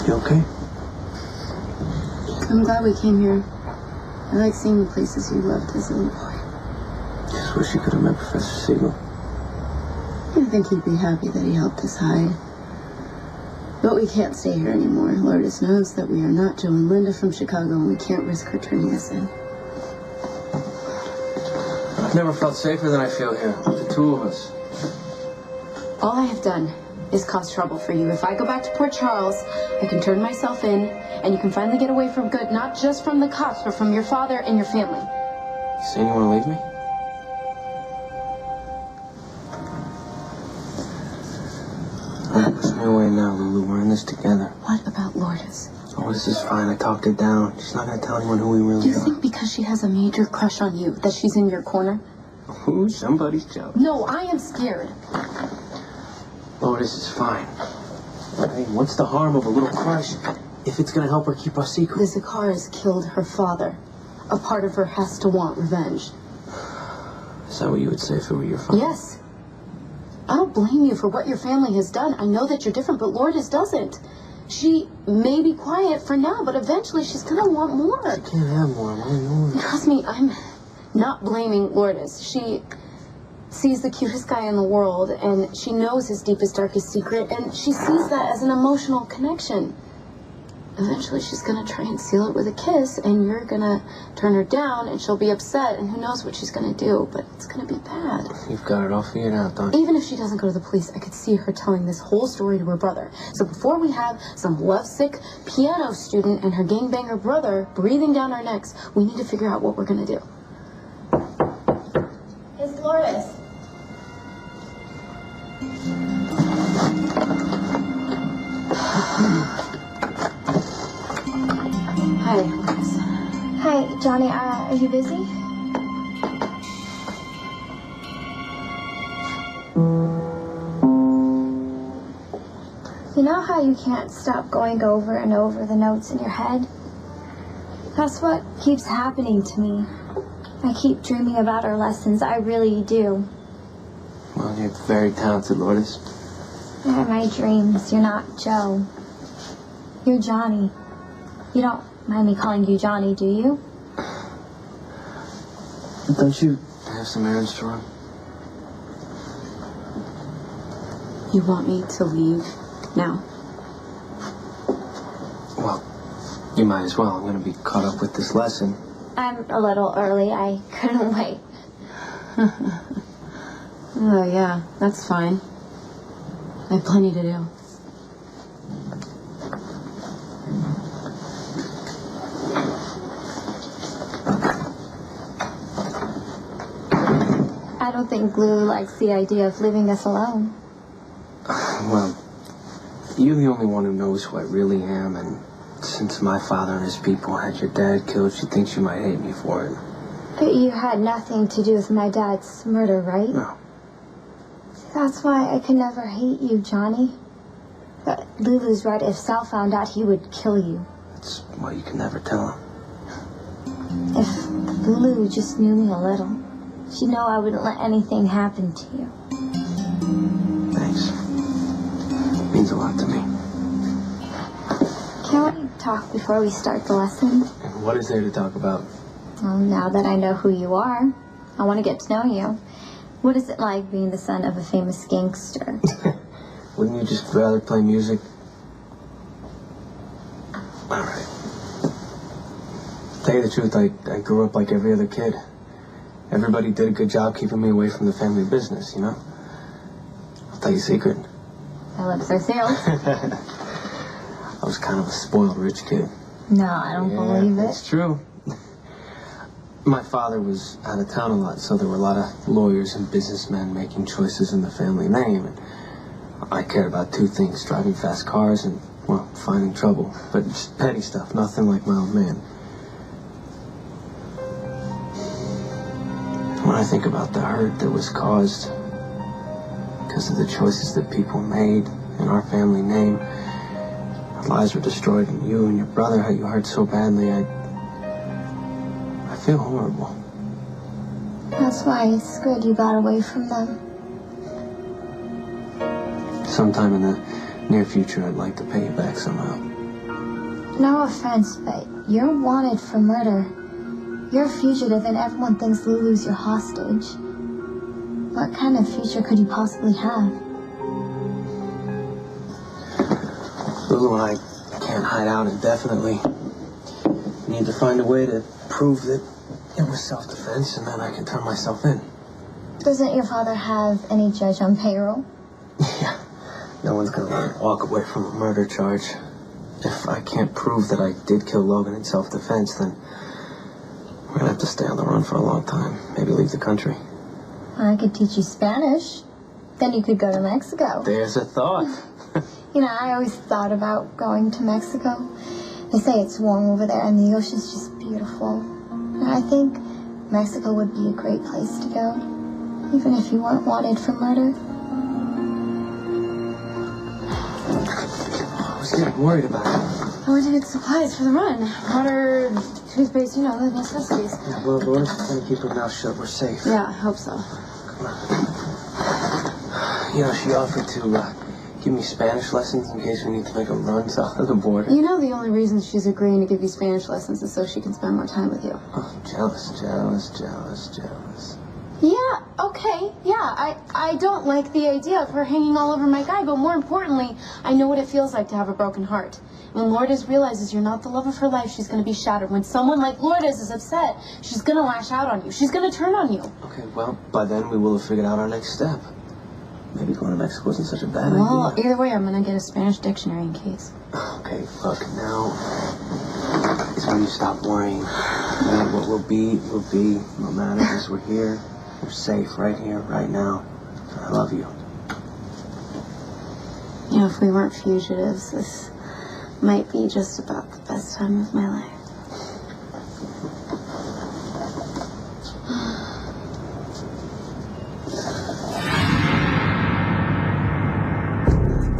You okay? I'm glad we came here. I like seeing the places you loved as a little boy. Just wish you could have met Professor Siegel. I think he'd be happy that he helped us hide. But we can't stay here anymore. Lourdes knows that we are not Joe and Linda from Chicago, and we can't risk her turning us in. I've never felt safer than I feel here, with the two of us. All I have done is cause trouble for you. If I go back to Port Charles, I can turn myself in, and you can finally get away from good, not just from the cops, but from your father and your family. You saying you want to leave me? Push me away now, Lulu. We're in this together. What about Lourdes? Oh, this is fine. I talked her down. She's not going to tell anyone who we really are. Do you think because she has a major crush on you that she's in your corner? Ooh, somebody's jealous. No, I am scared. Oh, this is fine. Hey, what's the harm of a little crush if it's going to help her keep our secret? The Zakars killed her father. A part of her has to want revenge. Is that what you would say if it were your father? Yes. I don't blame you for what your family has done. I know that you're different, but Lourdes doesn't. She may be quiet for now, but eventually she's going to want more. She can't have more. Why yours? Trust me, I'm not blaming Lourdes. She sees the cutest guy in the world, and she knows his deepest, darkest secret, and she sees that as an emotional connection. Eventually, she's going to try and seal it with a kiss, and you're going to turn her down, and she'll be upset, and who knows what she's going to do, but it's going to be bad. You've got it all figured out, don't you? Even if she doesn't go to the police, I could see her telling this whole story to her brother. So before we have some lovesick piano student and her gangbanger brother breathing down our necks, we need to figure out what we're going to do. It's Lourdes. Hi, Lourdes. Hi, Johnny. Are you busy? You know how you can't stop going over and over the notes in your head? That's what keeps happening to me. I keep dreaming about our lessons. I really do. Well, you're very talented, Lourdes. I have my dreams. You're not Joe. You're Johnny. You don't mind me calling you Johnny, do you? Don't you have some errands to run? You want me to leave now? Well, you might as well. I'm going to be caught up with this lesson. I'm a little early. I couldn't wait. Oh, yeah, that's fine. I have plenty to do. I don't think Lulu likes the idea of leaving us alone. Well, you're the only one who knows who I really am, and since my father and his people had your dad killed, she thinks you might hate me for it. But you had nothing to do with my dad's murder, right? No. That's why I could never hate you, Johnny. But Lulu's right. If Sal found out, he would kill you. That's why you can never tell him. If Lulu just knew me a little, she'd know I wouldn't let anything happen to you. Thanks. It means a lot to me. Can we talk before we start the lesson? And what is there to talk about? Well, now that I know who you are, I want to get to know you. What is it like being the son of a famous gangster? Wouldn't you just rather play music? All right. Tell you the truth, I grew up like every other kid. Everybody did a good job keeping me away from the family business, you know? I'll tell you a secret. My lips are sealed. I was kind of a spoiled rich kid. No, I don't believe it. It's true. My father was out of town a lot, so there were a lot of lawyers and businessmen making choices in the family name. And I cared about two things, driving fast cars and, well, finding trouble. But just petty stuff, nothing like my old man. When I think about the hurt that was caused because of the choices that people made in our family name, our lives were destroyed, and you and your brother, how you hurt so badly, I feel horrible. That's why it's good you got away from them. Sometime in the near future, I'd like to pay you back somehow. No offense, but you're wanted for murder. You're a fugitive and everyone thinks Lulu's your hostage. What kind of future could you possibly have? Lulu and I can't hide out indefinitely. We need to find a way to prove that it was self-defense, and then I can turn myself in. Doesn't your father have any judge on payroll? Yeah. No one's gonna let me walk away from a murder charge. If I can't prove that I did kill Logan in self-defense, then we're gonna have to stay on the run for a long time. Maybe leave the country. I could teach you Spanish. Then you could go to Mexico. There's a thought. You know, I always thought about going to Mexico. They say it's warm over there and the ocean's just beautiful. And I think Mexico would be a great place to go, even if you weren't wanted for murder. I was getting worried about it. I went to get supplies for the run. Water, toothpaste, you know, the necessities. Yeah, well, Lourdes is gonna keep her mouth shut. We're safe. Yeah, I hope so. Come on. You know, she offered to give me Spanish lessons in case we need to make a run south of the border. You know the only reason she's agreeing to give you Spanish lessons is so she can spend more time with you. Oh, jealous. Yeah, okay, yeah, I don't like the idea of her hanging all over my guy, but more importantly, I know what it feels like to have a broken heart. When Lourdes realizes you're not the love of her life, she's going to be shattered. When someone like Lourdes is upset, she's going to lash out on you. She's going to turn on you. Okay, well, by then we will have figured out our next step. Maybe going to Mexico isn't such a bad idea. Well, either way, I'm going to get a Spanish dictionary in case. Okay, look, now is when you stop worrying. Man, what will be, no matter this, we're here. We're safe right here, right now. I love you. You know, if we weren't fugitives, this might be just about the best time of my life.